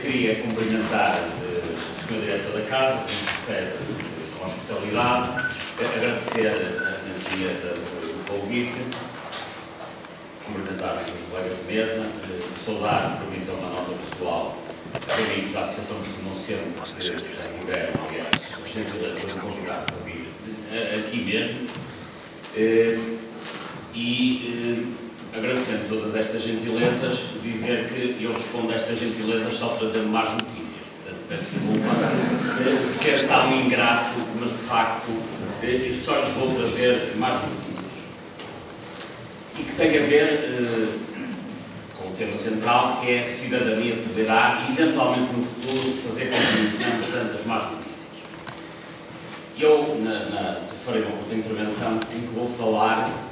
queria cumprimentar o Sr. Diretor da Casa, que recebe com hospitalidade, agradecer a via do convite, cumprimentar os meus colegas de mesa, saudar, por mim, uma nota pessoal, amigos da Associação dos que não sempre já tiveram, aliás, a gentileza de convidar para vir aqui mesmo. Agradecendo todas estas gentilezas, dizer que eu respondo a estas gentilezas só trazendo más notícias. Portanto, peço desculpa de ser tão ingrato, mas de facto só lhes vou trazer más notícias. E que tem a ver com o tema central, que é a cidadania poderá, eventualmente no futuro, fazer com que tenhamos tantas más notícias. Eu farei uma curta intervenção em que vou falar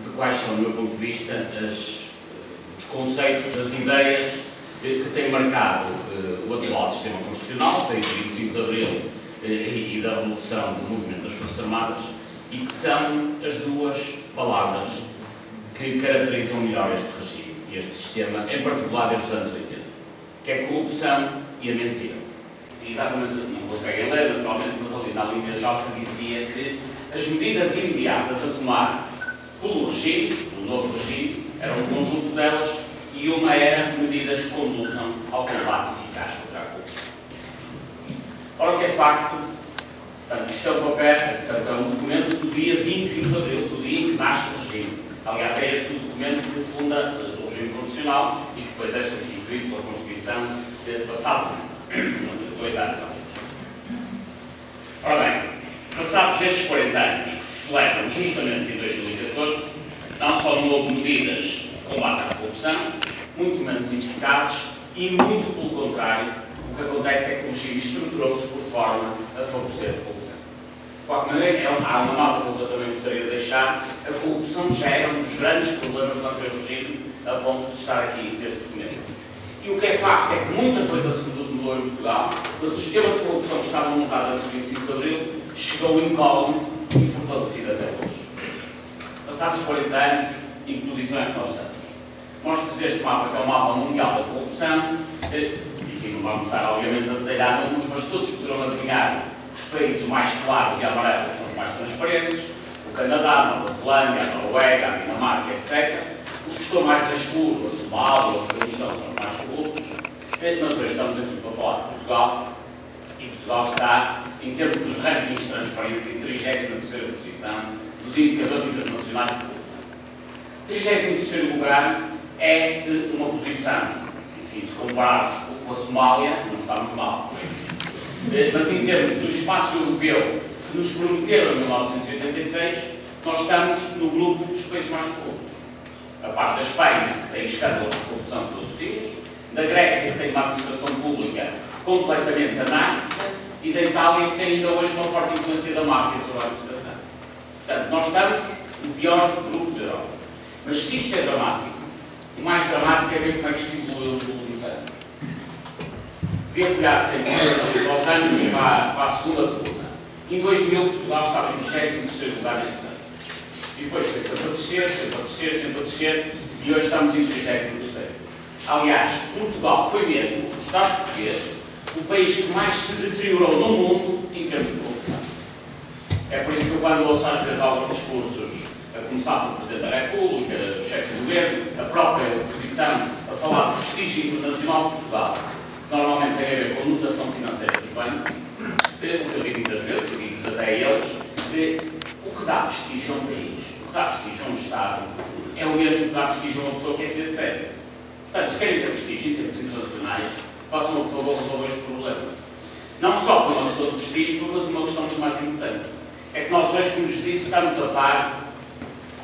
de quais são, do meu ponto de vista, os conceitos, as ideias que têm marcado o atual sistema constitucional, saído de 25 de Abril e da revolução do movimento das Forças Armadas, e que são as duas palavras que caracterizam melhor este regime, este sistema, em particular desde os anos 80, que é a corrupção e a mentira. E exatamente, não conseguem ler, naturalmente, mas ali na linha J dizia que as medidas imediatas a tomar pelo regime, pelo novo regime, era um conjunto delas, e uma era medidas que conduzam ao combate eficaz contra a corrupção. Ora, o que é facto, portanto, isto é o papel, portanto, é um documento do dia 25 de Abril, do dia em que nasce o regime. Aliás, é este o documento que funda o regime constitucional e que depois é substituído pela Constituição passado 2 anos. Ora bem, passados estes 40 anos, que se celebram justamente em 2014, não só não houve medidas de combate à corrupção, muito menos eficazes, e muito pelo contrário, o que acontece é que o regime estruturou-se por forma a favorecer a corrupção. De qualquer maneira, há uma nota que eu também gostaria de deixar: a corrupção já era um dos grandes problemas do anterior regime, a ponto de estar aqui neste documento. E o que é facto é que muita coisa se mudou em Portugal, mas o sistema de corrupção que estava montado antes de 25 de Abril chegou incólume e fortalecido até hoje. Passados 40 anos, em que posição é que nós estamos? Mostro-vos este mapa, que é o mapa mundial da corrupção. Enfim, não vamos estar, obviamente, a detalhar números, mas todos poderão adivinhar que os países mais claros e amarelos são os mais transparentes: o Canadá, a Nova Zelândia, a Noruega, a Dinamarca, etc. Os que estão mais a escuro, a Somália, o Afeganistão, são os mais corruptos. Mas hoje estamos aqui para falar de Portugal, e Portugal está, em termos dos rankings de transparência, em 33ª posição dos indicadores internacionais de corrupção. 33º lugar é uma posição, enfim, se comparados com a Somália, não estamos mal, mas em termos do espaço europeu que nos prometeram em 1986, nós estamos no grupo dos países mais corruptos. A parte da Espanha, que tem escândalos de corrupção todos os dias, da Grécia, que tem uma administração pública completamente anárquica, e da Itália, que tem ainda hoje uma forte influência da máfia sobre a administração. Portanto, nós estamos no pior grupo da Europa. Mas se isto é dramático, o mais dramático é ver como é que isto evoluiu nos últimos anos. Devia olhar sempre aos anos e para a segunda coluna. Em 2000, Portugal estava em 23º lugar neste ano. E depois foi sempre a descer, sempre a descer, sempre a descer, e hoje estamos em 33º. Aliás, Portugal foi mesmo, o Estado português, o país que mais se deteriorou no mundo em termos de corrupção. É por isso que eu, quando ouço às vezes alguns discursos, a começar pelo Presidente da República, o chefe do Governo, a própria oposição, a falar do prestígio internacional de Portugal, que normalmente tem a ver com a notação financeira dos bancos, o que eu digo muitas vezes, e digo-vos até a eles, o que dá prestígio a um país, o que dá prestígio a um Estado, é o mesmo que dá prestígio a uma pessoa que é ser séria. Portanto, se querem ter prestígio em termos internacionais, façam, por favor, resolver este problema. Não só por uma questão de prestígio, mas uma questão muito mais importante. É que nós hoje, como lhes disse, estamos a par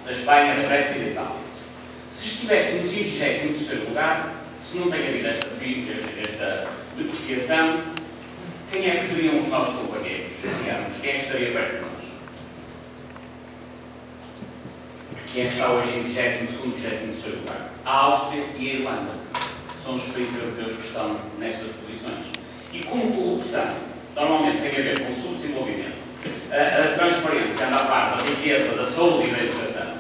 da Espanha, da Grécia e da Itália. Se estivéssemos em 23º lugar, se não tem havido esta depreciação, quem é que seriam os nossos companheiros? Digamos, quem é que estaria perto de nós? Quem é que está hoje em 22º, 23º lugar? A Áustria e a Irlanda. São os países europeus que estão nestas posições. E como corrupção normalmente tem a ver com subdesenvolvimento, a transparência anda a par da riqueza, da saúde e da educação,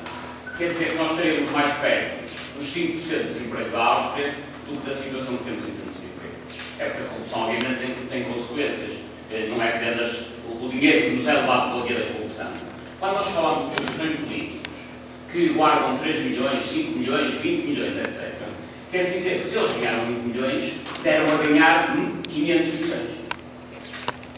quer dizer que nós estaríamos mais perto dos 5% de desemprego da Áustria do que da situação que temos em termos de emprego. É porque a consequências. Não é apenas o dinheiro que nos é levado pela via da corrupção. Quando nós falamos de corrupções políticos que guardam 3 milhões, 5 milhões, 20 milhões, etc., quer dizer que se eles ganharam 20 milhões, deram a ganhar 500 milhões.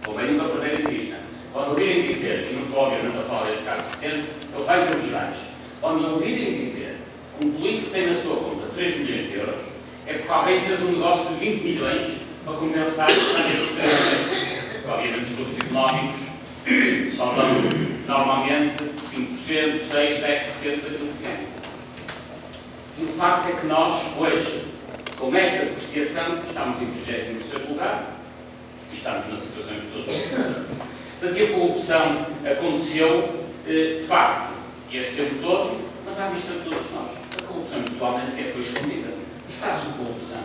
Convém nunca perderem de vista. Quando ouvirem dizer, e não estou obviamente a falar deste caso recente, eu venho em termos gerais, quando ouvirem dizer que um político tem na sua conta 3 milhões de euros, é porque alguém fez um negócio de 20 milhões para compensar esses 3 milhões. Obviamente os grupos económicos só dão normalmente 5%, 6%, 10% daquilo que ganham. E o facto é que nós, hoje, com esta depreciação, estamos em 33º lugar, e estamos na situação em que todos estamos. Mas e a corrupção aconteceu, de facto, este tempo todo, mas à vista de todos nós. A corrupção em Portugal nem sequer foi escondida. Os casos de corrupção.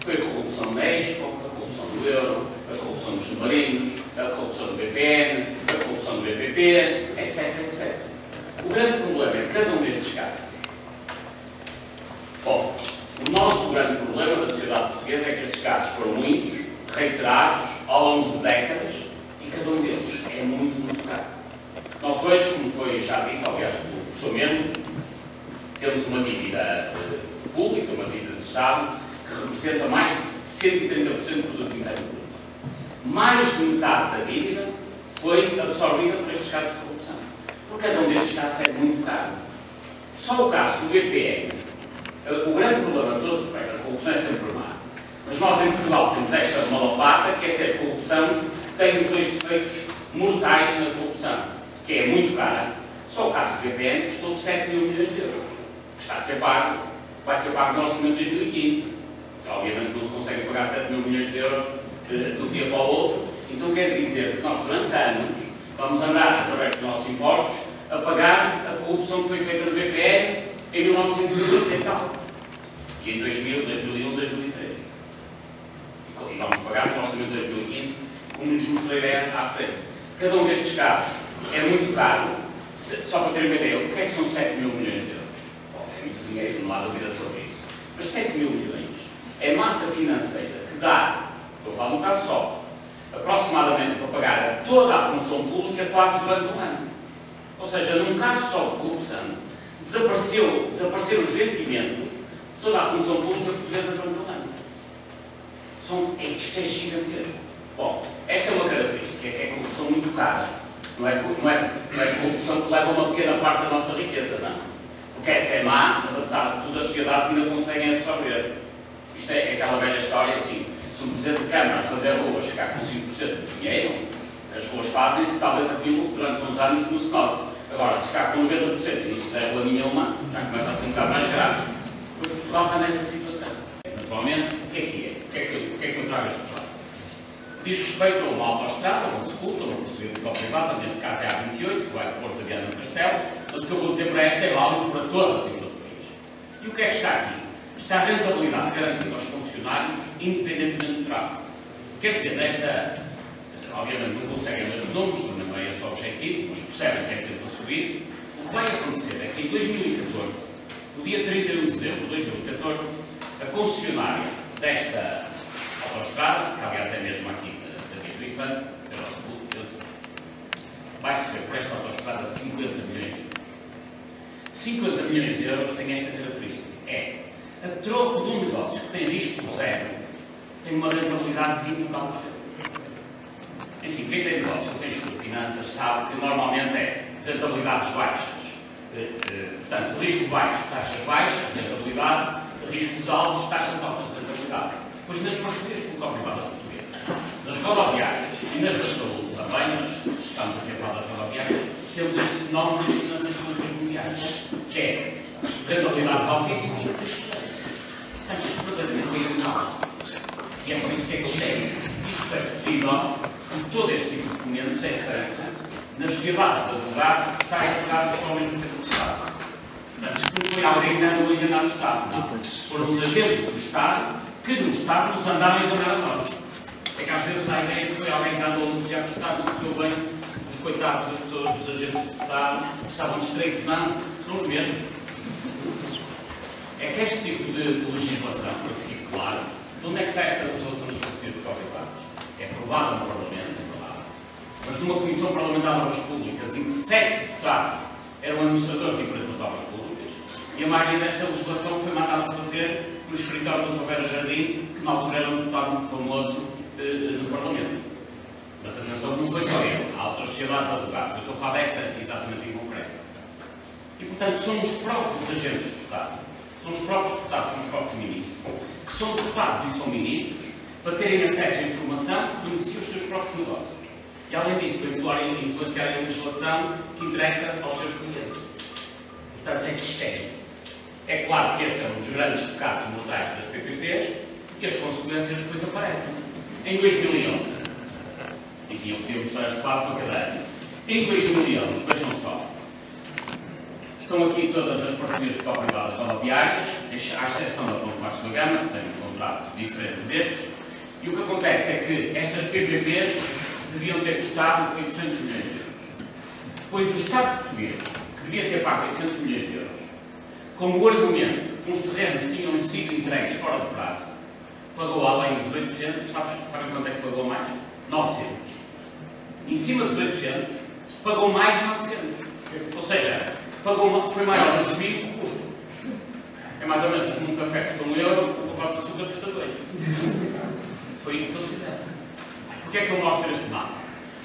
Foi a corrupção da Expo, a corrupção do euro, a corrupção dos submarinos, a corrupção do BPN, a corrupção do BPP, etc, etc. O grande problema é que cada um destes casos. Bom, o nosso grande problema da sociedade portuguesa é que estes casos foram muitos, reiterados, ao longo de décadas, e cada um deles é muito, muito caro. Nós hoje, como foi já dito, aliás, pelo professor Mendo, temos uma dívida pública, uma dívida de Estado, que representa mais de 130% do produto interno bruto. Mais de metade da dívida foi absorvida por estes casos de corrupção. Porque cada um destes casos é muito caro. Só o caso do BPN, o grande problema de todos, a corrupção é sempre má. Mas nós em Portugal temos esta malapata, que é ter corrupção que tem os dois defeitos mortais na corrupção, que é muito cara. Só o caso do BPN custou 7 mil milhões de euros. Está a ser pago, vai ser pago no orçamento de 2015. Obviamente não se consegue pagar 7 mil milhões de euros de um dia para o outro. Então quer dizer que nós, durante anos, vamos andar, através dos nossos impostos, a pagar a corrupção que foi feita no BPN em 1980 e tal. E em 2000, 2001, 2003. E vamos pagar no orçamento de 2015, como nos mostrarei à frente. Cada um destes casos é muito caro. Só para ter uma ideia, o que é que são 7 mil milhões de euros? Bom, é muito dinheiro, não há dúvida sobre isso. Mas 7 mil milhões é massa financeira que dá, eu falo um caso só, aproximadamente para pagar a toda a função pública quase durante um ano. Ou seja, num caso só de corrupção, desapareceram os vencimentos de toda a função pública portuguesa durante um ano. Isto é gigantesco. Bom, esta é uma característica, que é a corrupção muito cara. Não é corrupção que leva uma pequena parte da nossa riqueza, não. Porque essa é má, mas apesar de tudo as sociedades ainda conseguem absorver. Isto é aquela velha história assim, se um Presidente de Câmara fazer ruas ficar com 5% de dinheiro, as ruas fazem-se, talvez aquilo durante uns anos não se note. Agora, se ficar com 90% e não se fizer rua nenhuma, já começa a ser um bocado mais grave. Pois Portugal está nessa situação. Naturalmente, o que é? O que é que eu trago este plano? Diz respeito a uma autoestrada, uma segunda, uma procedimento privada, neste caso é a A28, que vai do Porto de Viana do Castelo, mas o que eu vou dizer para esta é válido para todas em todo o país. E o que é que está aqui? Está a rentabilidade garantida aos funcionários, independentemente do tráfego. Quer dizer, obviamente não conseguem ler os números, não é esse o objetivo, mas percebem que é sempre a subir. O que vai acontecer é que em 2014, no dia 31 de dezembro de 2014, a concessionária desta autoestrada, que aliás é mesmo aqui da Via do Infante, vai receber por esta autoestrada 50 milhões de euros. 50 milhões de euros tem esta característica. A troco de um negócio que tem risco zero, tem uma rentabilidade de 20 e tal por cento. Enfim, quem tem negócio, quem estuda finanças, sabe que normalmente é rentabilidades baixas. Portanto, risco baixo, taxas baixas de rentabilidade, riscos altos, taxas altas de rentabilidade. Pois nas parcerias público-privadas portuguesas, nas rodoviárias e nas da saúde também, mas estamos aqui a falar das rodoviárias, temos este fenómeno das finanças públicas mundiais, que é rentabilidades altíssimas. Portanto, isto verdadeiramente original. E é por isso que isto é possível, porque todo este tipo de documentos é feito nas sociedades de advogados que está advogados que são ao mesmo tempo do Estado. Portanto, isto não foi alguém que andou a enganar o Estado, não. Foram os agentes do Estado que no Estado nos andaram a enganar a nós. É que às vezes dá a ideia que foi alguém que andou a negociar com o Estado, negociou bem, os coitados das pessoas, dos agentes do Estado, estavam distraídos. Não, são os mesmos. É que este tipo de legislação, para que fique claro, de onde é que sai esta legislação das parcerias público-privadas? É aprovada no numa Comissão Parlamentar de Obras Públicas, em que 7 deputados eram administradores de empresas de obras públicas, e a maioria desta legislação foi mandada a fazer no escritório do Dr. Vera Jardim, que na altura era um deputado muito famoso no Parlamento. Mas atenção, não foi só ele, há outras sociedades de advogados. Eu estou a falar desta exatamente em concreto. E, portanto, são os próprios agentes do Estado, são os próprios deputados, são os próprios ministros, que são deputados e são ministros, para terem acesso à informação que beneficia os seus próprios negócios. E, além disso, para influenciarem a legislação que interessa aos seus clientes. Portanto, é sistémico. É claro que este é um dos grandes pecados mortais das PPPs e as consequências depois aparecem. Em 2011, enfim, eu podia mostrar este quadro para cada ano. Em 2011, vejam só, estão aqui todas as parcerias privadas rodoviárias, à exceção da Ponte Vasco da Gama, que tem um contrato diferente destes, e o que acontece é que estas PPPs deviam ter custado 800 milhões de euros. Pois o Estado português, que devia ter pago 800 milhões de euros, como o argumento que os terrenos tinham sido entregues fora de prazo, pagou além dos 800, sabem quanto é que pagou mais? 900. Em cima dos 800, pagou mais 900. Ou seja, foi mais ou menos desvio que o custo. É mais ou menos como um café custa 1 euro, o pacote de açúcar custa 2. Foi isto que eles fizeram. Porquê é que eu mostro este mapa?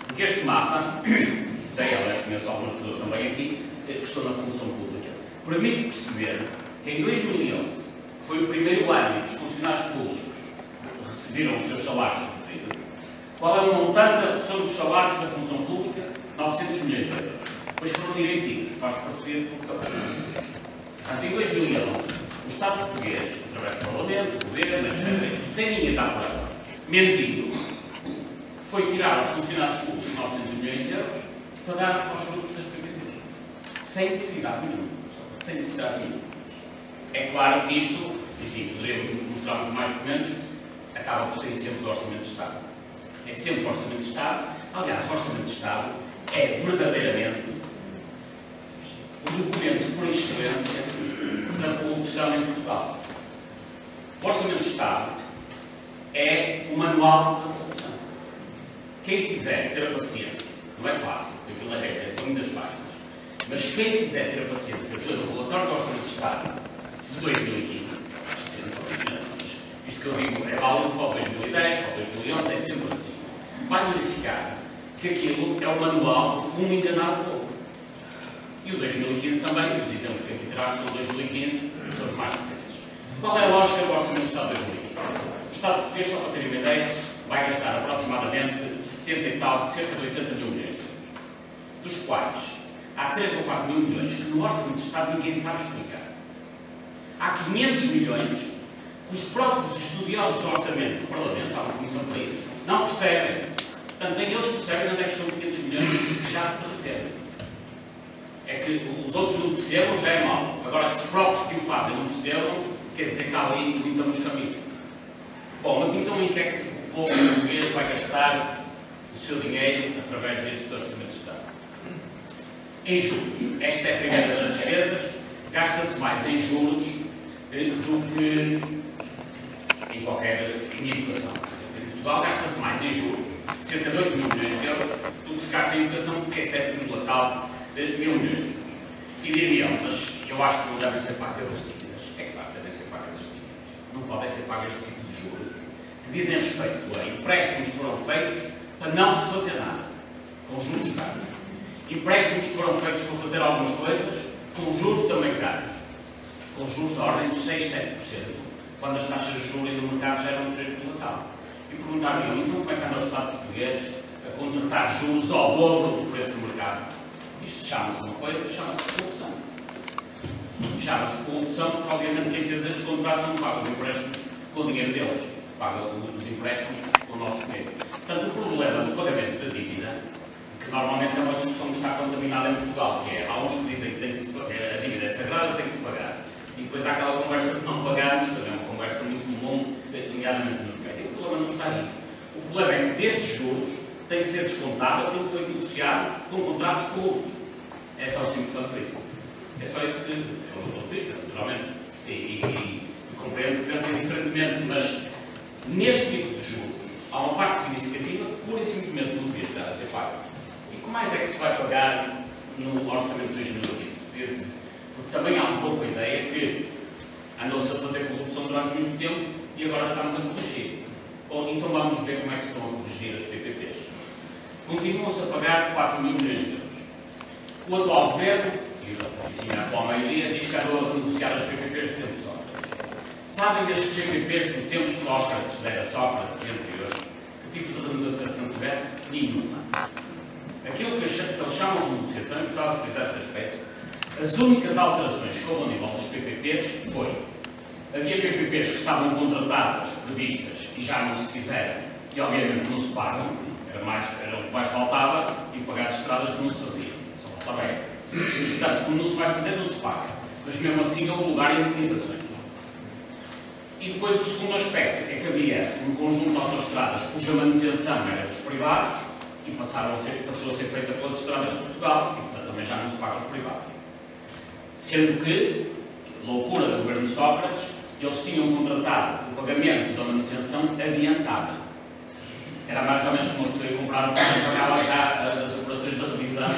Porque este mapa, e sei, aliás, conheço algumas pessoas também aqui, que estão na função pública, permite perceber que em 2011, que foi o primeiro ano em que os funcionários públicos receberam os seus salários reduzidos, qual é o montante da redução dos salários da função pública? 900 milhões de euros. Depois foram direitinhos para as parcerias por cada ano. Portanto, em 2011, o Estado português, através do Parlamento, do Governo, etc., sem ninguém dar por ela, mentindo, foi tirar aos funcionários públicos 900 milhões de euros para dar aos grupos das PPPs. Sem necessidade nenhuma. Sem necessidade nenhuma. É claro que isto, enfim, poderíamos mostrar muito mais documentos, acaba por ser sempre do Orçamento de Estado. É sempre o Orçamento de Estado. Aliás, o Orçamento de Estado é verdadeiramente o documento por excelência da corrupção em Portugal. O Orçamento de Estado é o manual da corrupção. Quem quiser ter a paciência, não é fácil, porque aquilo é são muitas páginas, mas quem quiser ter a paciência de ler o relatório do Orçamento de Estado de 2015, isto que eu digo é válido para o 2010, para o 2011, é sempre assim, vai verificar que aquilo é o manual de como enganar o povo. E o 2015 também, os exemplos que aqui trago são o 2015, são os mais recentes. Qual é a lógica do Orçamento de Estado de 2015? O Estado português, só para terem uma ideia, vai gastar aproximadamente 70 e tal, cerca de 80 mil milhões de euros, dos quais há 3 ou 4 mil milhões que no Orçamento de Estado ninguém sabe explicar. Há 500 milhões que os próprios estudiosos do Orçamento do Parlamento, há uma comissão para isso, não percebem. Portanto, nem eles percebem onde é que estão 500 milhões e já se derreteram. É que os outros não percebam, já é mau. Agora, os próprios que o fazem não percebam, quer dizer que há ali muito nos caminhos. Bom, mas então em que é que o povo português vai gastar o seu dinheiro através deste Orçamento de Estado? Em juros. Esta é a primeira das despesas. Gasta-se mais em juros do que em qualquer educação. Em Portugal gasta-se mais em juros, cerca de 8 mil milhões de euros, do que se gasta em educação, porque é 7 mil tal mil milhões de euros. E diriam, mas eu acho que não devem ser pagas as dívidas. É claro, devem ser pagas as dívidas. Não podem ser pagas este tipo de juros que dizem respeito a empréstimos que foram feitos para não se fazer nada, com juros caros. Empréstimos que foram feitos para fazer algumas coisas, com juros também caros. Com juros da ordem de 6, 7%, quando as taxas de juros no mercado já eram 3 mil tal. E perguntar-me, então como é que anda o Estado português a contratar juros ao dobro do preço do mercado? Isto chama-se uma coisa, chama-se corrupção. Chama-se corrupção porque, obviamente, quem fez estes contratos não paga os empréstimos com o dinheiro deles, paga os empréstimos com o nosso dinheiro. Portanto, o problema do pagamento da dívida, que normalmente é uma discussão que está contaminada em Portugal, que é, há uns que dizem que a dívida é sagrada, tem que se pagar. E depois há aquela conversa de não pagarmos, também é uma conversa muito comum, nomeadamente nos médios. O problema não está aí. O problema é que destes juros tem que ser descontado aquilo que foi negociado com contratos corruptos. É tão simples quanto isso. É só isso que é o meu ponto de vista, naturalmente. E compreendo que pensem diferentemente, mas neste tipo de juros há uma parte significativa que pura e simplesmente não devia estar a ser paga. E como mais é que se vai pagar no orçamento de 2015? Porque também há um pouco a ideia que andou-se a fazer corrupção durante muito tempo e agora estamos a corrigir. Bom, então vamos ver como é que se estão a corrigir as PPPs. Continuam-se a pagar 4 mil milhões de euros. O atual governo, enfim, a atual maioria, diz que andou a renegociar as PPPs do tempo de Sócrates. Sabem as PPPs do tempo de Sócrates, da era Sócrates e anteriores, que tipo de renegociação tiver? Nenhuma. Aquilo que eles chamam de renegociação, eu gostava de frisar este aspecto, as únicas alterações que houve a nível das PPPs foi: havia PPPs que estavam contratadas, previstas, e já não se fizeram, e obviamente não se pagam, era o que mais faltava, e pagar as estradas que não se fazia. Só faltava essa. Portanto, como não se vai fazer, não se paga. Mas mesmo assim houve lugar em indenizações. E depois o segundo aspecto é que havia um conjunto de autoestradas cuja manutenção era dos privados e passou a ser feita pelas estradas de Portugal, e portanto também já não se paga aos privados. Sendo que, loucura do governo de Sócrates, eles tinham contratado o pagamento da manutenção adiantada. Era mais ou menos como a pessoa ia comprar um carro e pagava já as operações de revisão.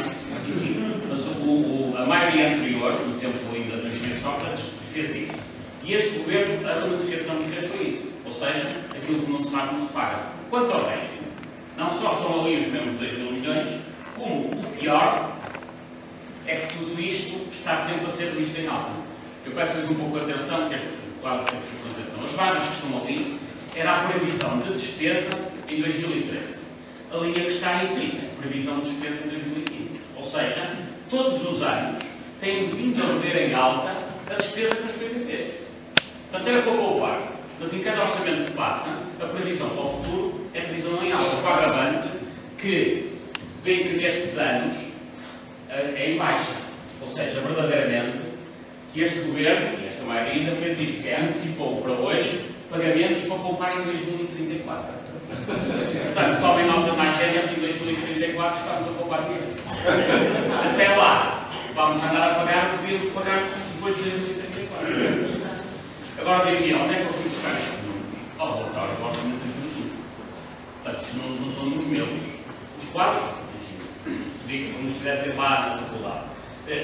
Enfim, mas a maioria anterior, no tempo ainda do engenheiro Sócrates, fez isso. E este governo, a renegociação que fez foi isso. Ou seja, aquilo que não se faz, não se paga. Quanto ao resto, não só estão ali os mesmos 2 mil milhões, como o pior é que tudo isto está sempre a ser visto em alta. Eu peço-lhes um pouco de atenção, que este quadro tem que ser com atenção. As vagas que estão ali era a previsão de despesa em 2013. A linha que está aí em cima, previsão de despesa em 2015. Ou seja, todos os anos têm vindo a rever em alta a despesa com os PPPs. Portanto, era para poupar. Mas em cada orçamento que passa, a previsão para o futuro é previsão em alta. O agravante que vê que nestes anos é em baixa. Ou seja, verdadeiramente, este governo, e esta maioria ainda fez isto, que é antecipou para hoje pagamentos para poupar em 2034. Portanto, tomem nota mais séria que em 2034 estamos a poupar dinheiro. Até lá, vamos andar a pagar o que devíamos pagar depois de 2034. Agora, diria, onde é que eu fui buscar estes números? Ao relatório do orçamento de 2015. Portanto, isto não são dos meus. Os quadros, enfim, digo como se estivessem lá na faculdade.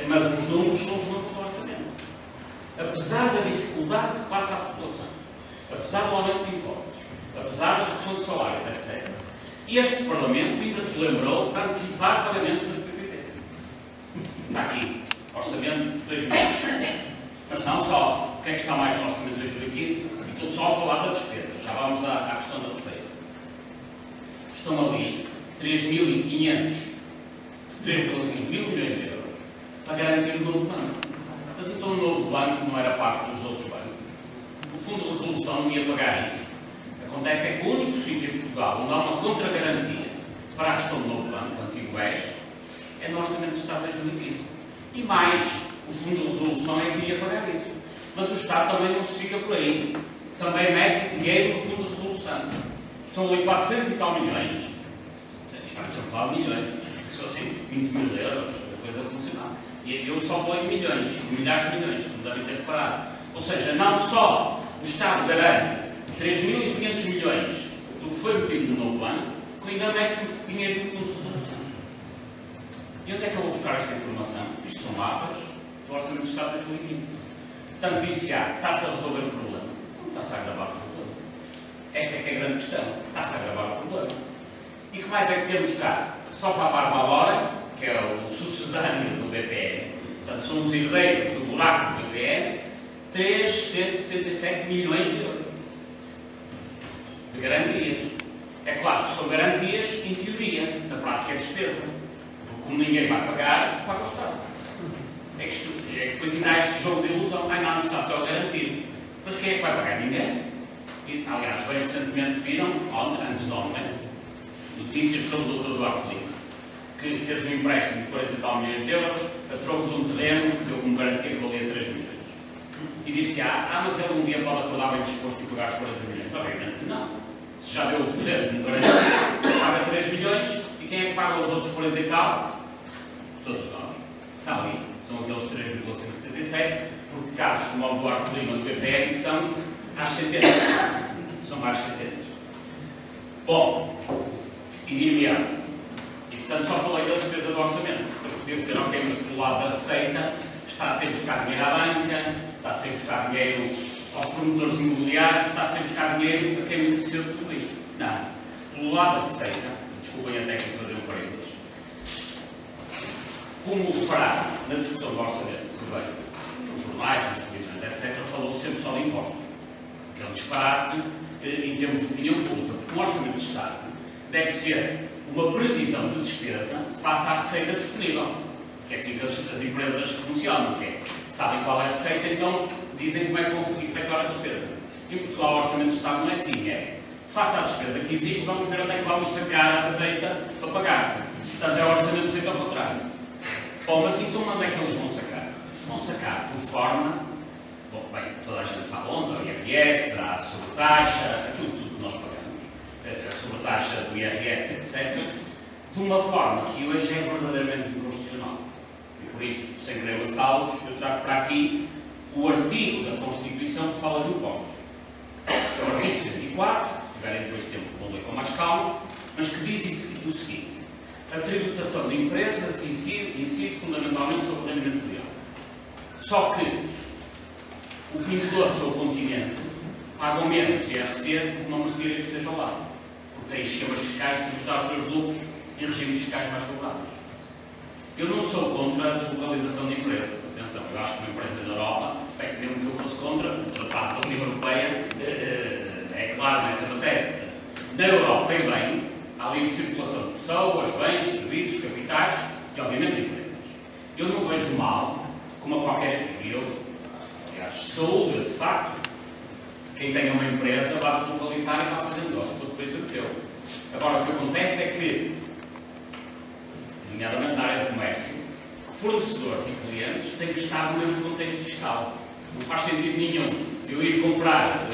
Mas os números são os números do orçamento. Apesar da dificuldade que passa a população, apesar do aumento de impostos, apesar da redução de salários, etc., este Parlamento ainda se lembrou de antecipar pagamentos dos PPP. Está aqui, orçamento de 2015. Mas não só. O que é que está mais no orçamento de 2015? E estou só a falar da despesa. Já vamos à questão da receita. Estão ali 3.500, 3,5 mil milhões de euros para garantir o novo banco. Mas então o novo banco não era parte dos outros bancos. O Fundo de Resolução não ia pagar isso. Acontece é que o único sítio em Portugal onde há uma contra-garantia para a questão do novo banco, o antigo BES, é no Orçamento de Estado de 2015. E mais, o Fundo de Resolução é que ia pagar isso. Mas o Estado também não se fica por aí. Também mete dinheiro no Fundo de Resolução. Estão ali 400 e tal milhões. Estamos a falar de milhões. Se fossem 20 mil euros, a coisa funcionava. E eu só falei de milhões, de milhares de milhões, como devem ter reparado. Ou seja, não só o Estado garante 3.500 milhões do que foi metido no novo banco, que ainda mete o dinheiro no Fundo de Resolução. E onde é que eu vou buscar esta informação? Isto são mapas do Orçamento de Estado de 2015. Portanto, disse está-se a resolver o problema. Não está-se a agravar o problema. Esta é que é a grande questão. Está-se a agravar o problema. E que mais é que temos cá? Só para a Barba Lora, que é o sucedâneo do BPN, portanto, são os herdeiros do buraco do BPN, 377 milhões de euros de garantias. É claro que são garantias em teoria, na prática é despesa. Porque como ninguém vai pagar, paga o Estado. É que depois ainda há este jogo de ilusão. Não está só a garantir. Mas quem é que vai pagar? Ninguém. E, aliás, bem recentemente viram, antes de ontem, notícias sobre o Dr. Duarte Lima, que fez um empréstimo de 40 e tal milhões de euros a troco de um terreno que deu como garantia que valia 3 milhões. E disse-se, mas ele um dia pode acordar bem disposto e pagar os 40 milhões. Obviamente que não. Se já deu o terreno como garantia, paga 3 milhões e quem é que paga os outros 40 e tal? Todos nós. Está ali. São aqueles 3,177, porque casos como o Duarte Lima do BPN são às centenas. São várias centenas. Bom, e dir-me-ão, e Portanto, só falei da despesa do orçamento. Mas podia dizer, ok, mas pelo lado da receita está-se a buscar dinheiro à banca, está-se a buscar dinheiro aos promotores imobiliários, está-se a buscar dinheiro a quem beneficiou de tudo isto. Não. Pelo lado da receita, desculpem até que fazer um parênteses, como repararam na discussão do orçamento que veio nos jornais, nas televisões, etc., falou-se sempre só de impostos. Que é um disparate em termos de opinião pública, porque um orçamento de Estado deve ser uma previsão de despesa face à receita disponível. Que é assim que as empresas funcionam, que é, sabem qual é a receita, então dizem como é que vão efetuar a despesa. Em Portugal, o orçamento de Estado não é assim, é face à despesa que existe, vamos ver onde é que vamos sacar a receita para pagar. Portanto, é o orçamento feito ao contrário. Bom, mas então onde é que eles vão sacar? Vão sacar por forma, bom, bem, toda a gente sabe onde, o IRS, a sobretaxa, aquilo tudo que nós pagamos, a sobretaxa do IRS, etc., de uma forma que hoje é verdadeiramente inconstitucional. E por isso, sem querer amassá-los, eu trago para aqui o artigo da Constituição que fala de impostos. É o artigo 104, se tiverem depois tempo vão ler com mais calma, mas que diz o seguinte: a tributação de empresas incide fundamentalmente sobre o rendimento real. Só que o Pingo Doce ou o Continente pagam menos IRC do que uma mercearia que esteja ao lado, porque têm esquemas fiscais de tributar os seus lucros em regimes fiscais mais favoráveis. Eu não sou contra a deslocalização de empresas, atenção, eu acho que uma empresa na Europa, bem, mesmo que eu fosse contra o Tratado da União Europeia, é claro nessa matéria. Na Europa, em bem, há livre circulação de pessoas, bens, serviços, capitais e, obviamente, empresas. Eu não vejo mal, como a qualquer aliás, saúdo esse facto, quem tenha uma empresa vá deslocalizar e vá fazer negócios com o país europeu. Agora, o que acontece é que, nomeadamente na área do comércio, fornecedores e clientes têm que estar no mesmo contexto fiscal. Não faz sentido nenhum eu ir comprar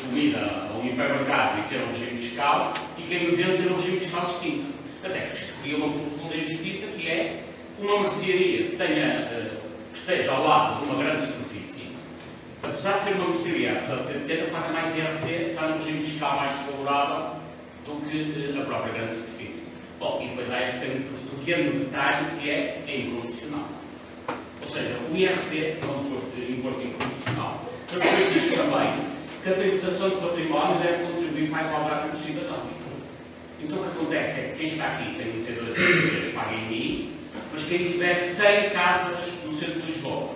comida a um hipermercado e ter um regime fiscal e quem me vende ter um regime fiscal distinto. Até que isto cria uma profunda injustiça, que é uma mercearia que esteja ao lado de uma grande superfície, apesar de ser uma mercearia, apesar de ser pequena, paga mais IRC, está num regime fiscal mais desfavorável do que a própria grande superfície. Bom, e depois há este pequeno detalhe que é inconstitucional. Ou seja, o IRC é um imposto inconstitucional. Mas depois diz também que a tributação de património deve contribuir para a igualdade entre os cidadãos. Então o que acontece é que quem está aqui tem 32 anos, paga em mim, mas quem tiver 100 casas no centro de Lisboa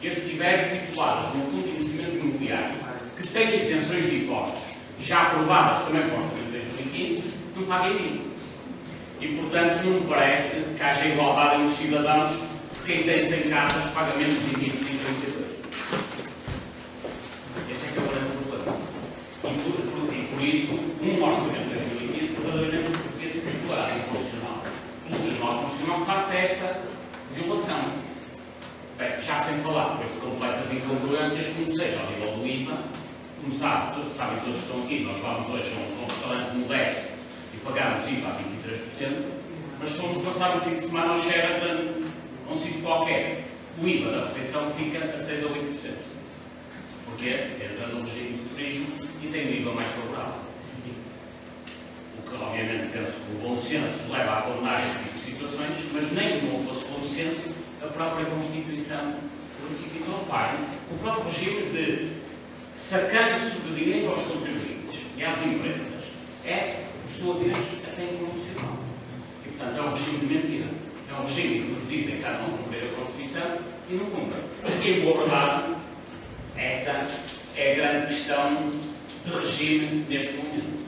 e as tiver tituladas num fundo de investimento imobiliário que tem isenções de impostos já aprovadas também para o orçamento de 2015, não paga em mim. E, portanto, não me parece que haja igualdade entre os cidadãos se quem tem 100 casas paga menos de 20 e 32. Este é que é o grande problema. E por isso, um orçamento de 2015 verdadeiramente devia ser declarado inconstitucional. O Tribunal Constitucional face a esta violação. Bem, já sem falar depois de completas incongruências, como seja ao nível do IVA, como sabem todos que estão aqui, nós vamos hoje a um restaurante modesto e pagamos IVA a 23%, mas se formos passar um fim de semana ao Sheraton, a um sítio qualquer, o IVA da refeição fica a 6 ou 8%. Porquê? Porque entra no regime de turismo e tem o IVA mais favorável. O que, obviamente, penso que o bom senso leva a condenar esse tipo de situações, mas nem que não fosse bom senso, a própria Constituição classificou, reparem, o próprio regime de sacando-se de dinheiro aos contribuintes e às empresas é, por sua vez, até inconstitucional. E, portanto, é um regime de mentira. É um regime que nos dizem que há de não cumprir a Constituição e não cumprem. E, em boa verdade, essa é a grande questão de regime neste momento.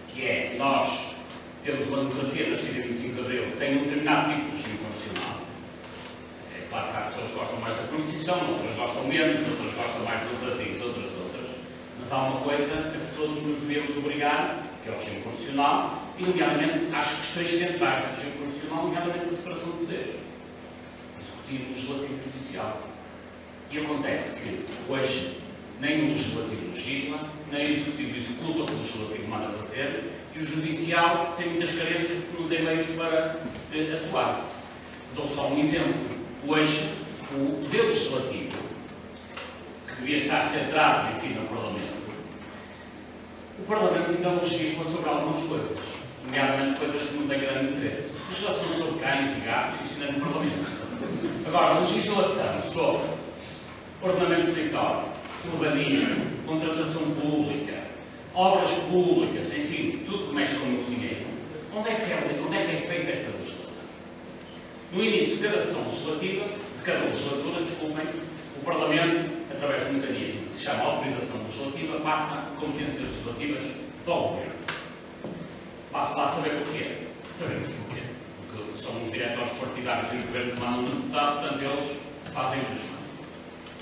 Que é, nós temos uma democracia nascida em 25 de Abril que tem um determinado tipo de regime constitucional. É claro que há pessoas que gostam mais da Constituição, outras gostam menos, outras gostam mais dos artigos, outras de outras. Mas há uma coisa a que todos nos devemos obrigar, que é o regime constitucional, e, nomeadamente, às questões centrais do regime constitucional, nomeadamente a separação de poderes. Executivo, legislativo e judicial. E acontece que, hoje, nem o legislativo legisla, nem o executivo executa o que o legislativo manda fazer, e o judicial tem muitas carências porque não tem meios para atuar. Dou só um exemplo. Hoje, o poder legislativo, que devia estar centrado, enfim, no Parlamento, o Parlamento ainda legisla sobre algumas coisas. nomeadamente coisas que não têm grande interesse. Legislação sobre cães e gatos, isso ainda é no Parlamento. Agora, legislação sobre ordenamento território, urbanismo, contratação pública, obras públicas, enfim, tudo que mexe com muito dinheiro. Onde é que é feita esta legislação? No início de cada sessão legislativa, de cada legislatura, desculpem, o Parlamento, através de um mecanismo que se chama autorização legislativa, passa competências legislativas para o Governo. Passa lá a saber porquê. Sabemos porquê. Porque são os diretores partidários e o Governo que mandam nos deputados, portanto eles fazem o que lhes mandam.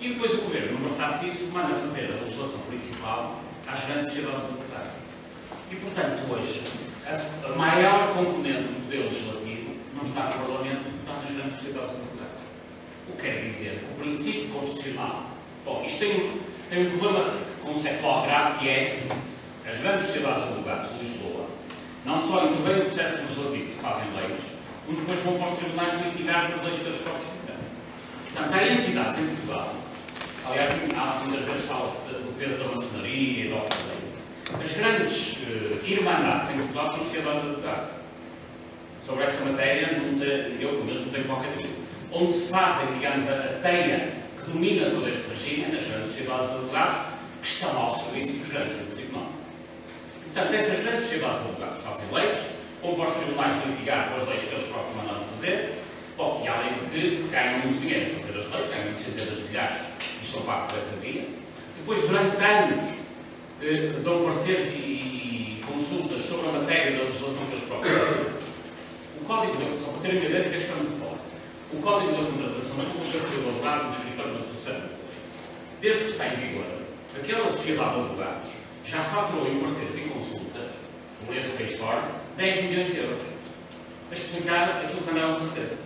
E depois o Governo, não bastasse isso, manda fazer a legislação principal às grandes sociedades de deputados. E, portanto, hoje, a maior componente do poder legislativo não está no Parlamento, está nas grandes sociedades de deputados. O que quer dizer que o princípio constitucional... Bom, isto tem um problema conceitual grave, que é as grandes sociedades de deputados de Lisboa não só intervêm no processo legislativo, que fazem leis, como depois vão para os tribunais litigar pelas leis que eles próprios fizeram. Portanto, há entidades em Portugal. Aliás, muitas vezes fala-se do peso da maçonaria e da outra lei. As grandes irmandades em Portugal são sociedades de advogados. Sobre essa matéria, eu pelo menos não tenho qualquer dúvida. Onde se fazem, digamos, a teia que domina todo este regime é nas grandes sociedades de advogados que estão ao serviço dos grandes grupos económicos. Portanto, essas grandes sociedades de advogados fazem leis, vão para os tribunais litigar com as leis que eles próprios mandaram fazer. Bom, e além de que ganham muito dinheiro a fazer as leis, ganham centenas de milhares e são pagos por essa via. Depois, durante anos, dão pareceres e consultas sobre a matéria da legislação que eles próprios fazem. O Código de Lei, só para terem uma ideia de que é que estamos a falar, o Código de Contratação Pública foi elaborado no escritório do terceiro da lei. Desde que está em vigor, aquela sociedade de advogados já faturou em pareceres e consultas, por esse país fora, 10 milhões de euros, a explicar aquilo que andaram a fazer.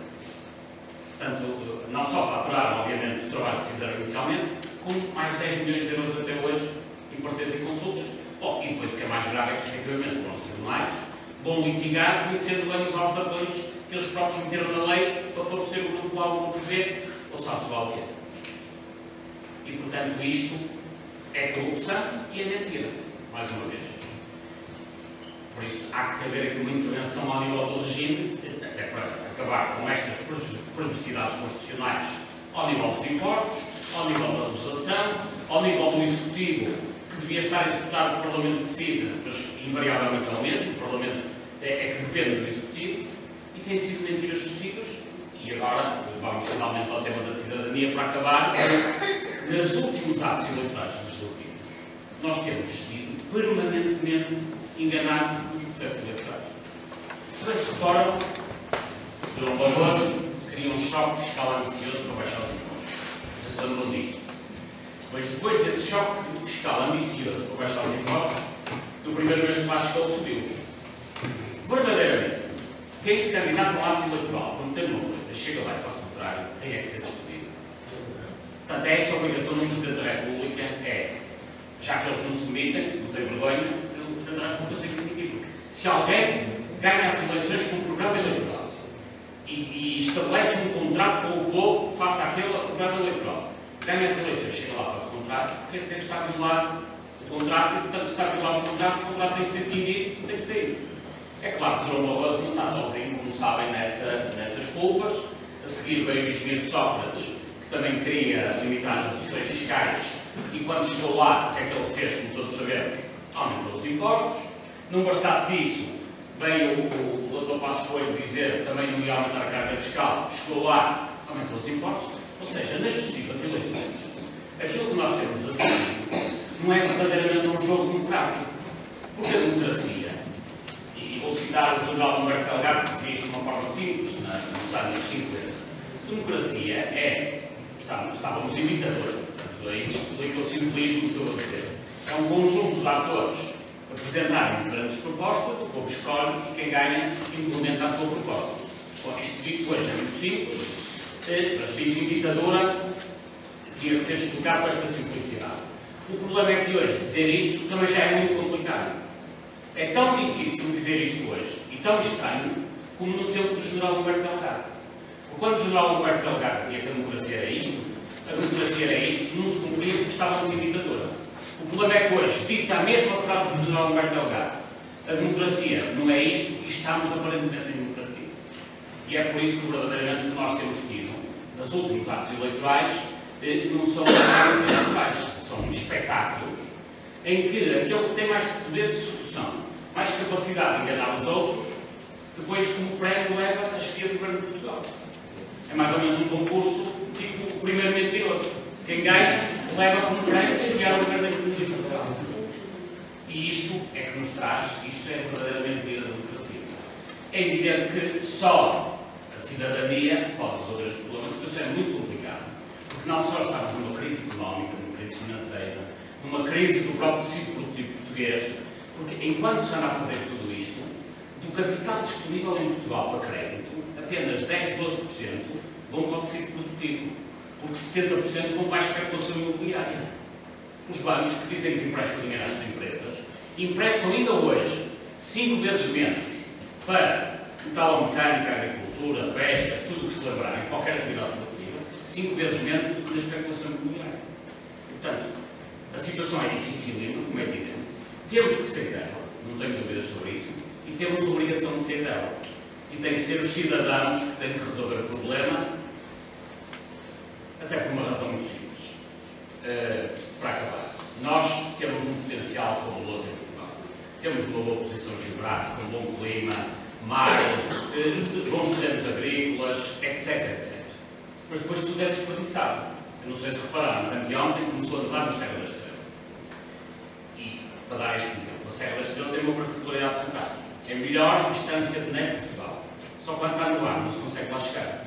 Portanto, não só faturaram, obviamente, o trabalho que fizeram inicialmente, como mais 10 milhões de euros até hoje em pareceres e consultas. Bom, e depois o que é mais grave é que, efetivamente, vão aos tribunais, vão litigar, conhecendo bem os alçapões que eles próprios meteram na lei para favorecer o grupo A ou o grupo B, ou sabe-se lá o quê. E, portanto, isto é corrupção e é mentira, mais uma vez. Por isso, há que haver aqui uma intervenção ao nível do regime, até para acabar com estas perversidades constitucionais ao nível dos impostos, ao nível da legislação, ao nível do Executivo, que devia estar a executar, o Parlamento decide, mas invariavelmente é o mesmo, o Parlamento é que depende do Executivo, e tem sido mentiras sucessivas. E agora, vamos finalmente ao tema da cidadania para acabar. Nos últimos atos eleitorais legislativos, nós temos sido permanentemente enganados nos processos eleitorais. Se bem se recordam, Durão Barroso queria um choque fiscal ambicioso para baixar os impostos. Não sei se lembram disto. Mas depois desse choque fiscal ambicioso para baixar os impostos, do primeiro mês que lá chegou, subiu-os. Verdadeiramente, quem se candidata a um ato eleitoral prometer uma coisa, chega lá e faz o contrário, tem é que ser despedido. Portanto, é essa a obrigação do Presidente da República, já que eles não se demitem, não têm vergonha, o Presidente da República tem que demitir. Porque se alguém ganha as eleições com um programa eleitoral e estabelece um contrato com o povo face àquele programa eleitoral, ganha as eleições, chega lá, faz o contrato, quer dizer que está a violar o contrato e, portanto, se está a violar o contrato tem que ser cindido, tem que sair. É claro que Durão Barroso não está sozinho, como sabem, nessas culpas. A seguir veio o engenheiro Sócrates, que também queria limitar as deduções fiscais, e quando chegou lá, o que é que ele fez, como todos sabemos? Aumentou os impostos. Não bastasse isso, veio o Dr. Passos Coelho dizer que também não ia aumentar a carga fiscal, chegou lá, aumentou os impostos. Ou seja, nas sucessivas eleições, aquilo que nós temos a seguir não é verdadeiramente um jogo democrático. Porque a democracia, e vou citar o general Humberto Delgado, que dizia isto de uma forma simples, nos anos 50, democracia estávamos em ditadura, portanto, isso explica o simbolismo que estou a dizer. É um conjunto de atores apresentarem diferentes propostas, o povo escolhe e quem ganha implementa a sua proposta. Bom, isto dito hoje é muito simples, mas dito em ditadura tinha que ser explicado com esta simplicidade. O problema é que hoje dizer isto também já é muito complicado. É tão difícil dizer isto hoje e tão estranho como no tempo do general Humberto Delgado. Porque quando o general Humberto Delgado dizia que a democracia era isto, não se cumpria porque estávamos em ditadura. O problema é que hoje, dita a mesma frase do general Humberto Delgado, A democracia não é isto e estamos aparentemente em democracia. E é por isso que verdadeiramente que nós temos tido, nos últimos atos eleitorais, não são atos eleitorais, são espetáculos em que aquele que tem mais poder de sedução, mais capacidade de enganar os outros, depois como prémio leva a chefia do governo de Portugal. É mais ou menos um concurso tipo o primeiro mentiroso. Quem ganha leva como prémio chefiar o governo de Portugal. E isto é que nos traz, isto é verdadeiramente a democracia. É evidente que só a cidadania pode resolver os problemas. A situação é muito complicada, porque não só estamos numa crise económica, numa crise financeira, numa crise do próprio tecido produtivo português, porque enquanto se anda a fazer tudo isto, do capital disponível em Portugal para crédito, apenas 10, 12% vão para o tecido produtivo, porque 70% vão para a especulação imobiliária. Os bancos que dizem que emprestam dinheiro às empresas, emprestam ainda hoje 5 vezes menos para metalomecânica, agricultura, pescas, tudo o que se lembrarem, qualquer atividade produtiva, 5 vezes menos do que na especulação imobiliária. Portanto, a situação é dificílima, como é evidente. Temos que sair dela, não tenho dúvidas sobre isso, e temos a obrigação de sair dela. E tem que ser os cidadãos que têm que resolver o problema, até por uma razão muito simples. Para acabar, nós temos um potencial fabuloso em Portugal. Temos uma boa posição geográfica, um bom clima, mar, bons terrenos agrícolas, etc, etc. Mas depois tudo é desperdiçado. Eu não sei se repararam, anteontem começou a nevar na Serra da Estrela. E, para dar este exemplo, a Serra da Estrela tem uma particularidade fantástica. É a melhor distância de neve de Portugal. Só quando está no ar não se consegue lá chegar.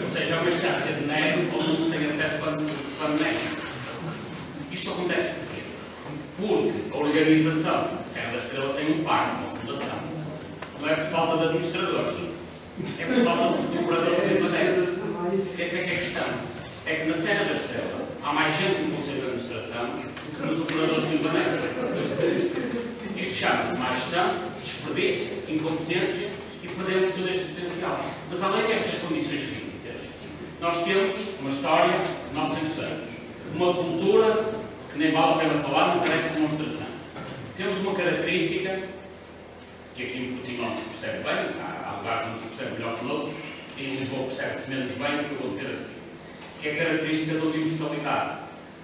Ou seja, é uma distância de neve onde não se tem acesso quando neve. Isto acontece porquê? Porque a organização da Serra da Estrela tem um parque, uma fundação. Não é por falta de administradores, é por falta de operadores de maneira. Essa é que é a questão. É que na Serra da Estrela há mais gente no Conselho de Administração do que nos operadores de maneira. Isto chama-se má gestão, desperdício, incompetência e perdemos todo este potencial. Mas além destas condições físicas, nós temos uma história de 900 anos, uma cultura que nem vale a pena falar, não carece de demonstração. Temos uma característica que aqui em Portugal não se percebe bem, há lugares onde se percebe melhor que noutros, e em Lisboa percebe-se menos bem, o que eu vou dizer assim, que é a característica da universalidade.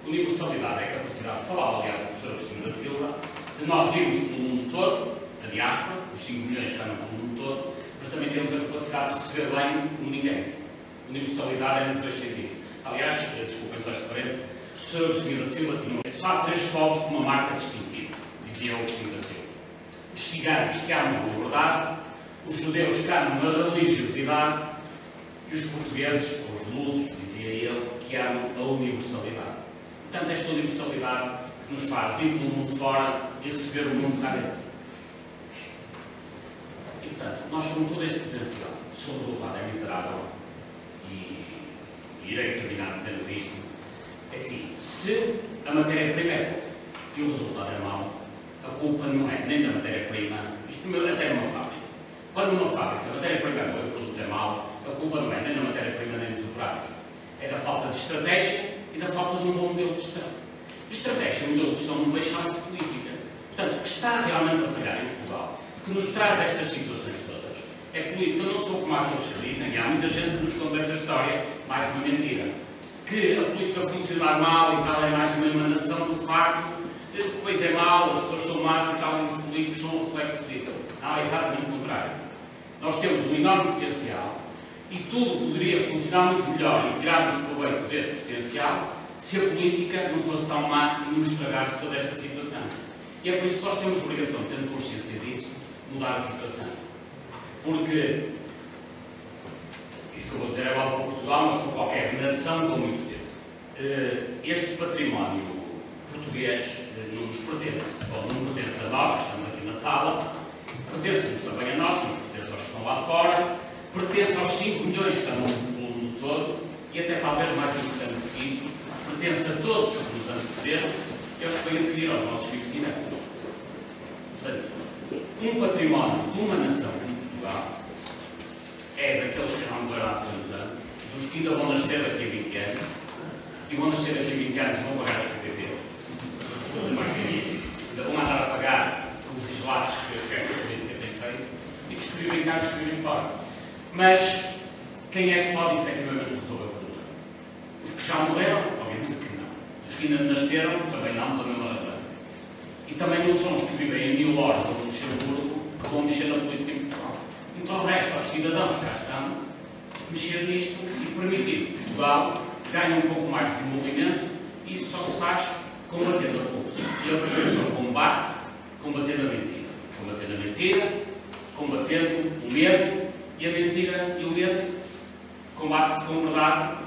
Universalidade é a capacidade de falar, aliás, o professor Agostinho da Silva, de nós irmos pelo mundo todo, a diáspora, os 5 milhões que andam pelo mundo todo, mas também temos a capacidade de receber bem como ninguém. Universalidade é nos dois sentidos. Aliás, desculpem só este parênteses, o professor Agostinho da Silva tinha só há 3 povos com uma marca distintiva, dizia o Agostinho da Silva. Os ciganos que amam a liberdade, os judeus que amam a religiosidade e os portugueses, ou os lusos, dizia ele, que amam a universalidade. Portanto, esta universalidade que nos faz ir pelo mundo fora e receber o mundo cá dentro. E, portanto, nós com todo este potencial, se o resultado é miserável, e irei terminar dizendo isto, é assim, se a matéria-prima é boa e o resultado é mau, a culpa não é nem da matéria-prima, isto até numa fábrica. Quando numa fábrica a matéria-prima é boa e o produto é mau, a culpa não é nem da matéria-prima nem dos operários. É da falta de estratégia e da falta de um bom modelo de gestão. Estratégia e modelo de gestão não deixam-se política. Portanto, o que está realmente a falhar em Portugal, que nos traz estas situações todas, é política. Eu não sou como aqueles que dizem, e há muita gente que nos conta essa história, mais uma mentira, que a política funcionar mal e tal é mais uma emanação do facto de que depois é mal, as pessoas são más e tal, e os políticos são um reflexo disso. Não, é exatamente o contrário. Nós temos um enorme potencial e tudo poderia funcionar muito melhor e tirarmos proveito desse potencial se a política não fosse tão má e não estragasse toda esta situação. E é por isso que nós temos a obrigação, tendo consciência disso, de mudar a situação. Porque, isto que eu vou dizer é válido para Portugal, mas para qualquer nação com muito tempo. Este património português não nos pertence, ou não pertence a nós, que estamos aqui na sala, pertence-nos também a nós, mas pertence aos que estão lá fora, pertence aos 5 milhões que andam pelo mundo todo, e até talvez mais importante do que isso, pertence a todos os que nos antecederam e aos que vêm a seguir, aos nossos filhos e netos. Portanto, um património de uma nação como Portugal é daqueles que já morreram há 200 anos, dos que ainda vão nascer daqui a 20 anos, e vão nascer daqui a 20 anos e vão pagar os PPP. Mais que isso, ainda vão andar a pagar os dislates brincar de escrever fora. Mas quem é que pode efetivamente resolver o problema? Os que já morreram? Obviamente que não. Os que ainda nasceram? Também não, pela mesma razão. E também não são os que vivem em New York ou no Luxemburgo que vão mexer na política em Portugal. Então resta aos cidadãos que já estão mexer nisto e permitir que Portugal ganhe um pouco mais de desenvolvimento, e isso só se faz combatendo a corrupção. E a corrupção combate-se combatendo a mentira. Combatendo a mentira, combatendo o medo, e a mentira e o medo combate-se com verdade,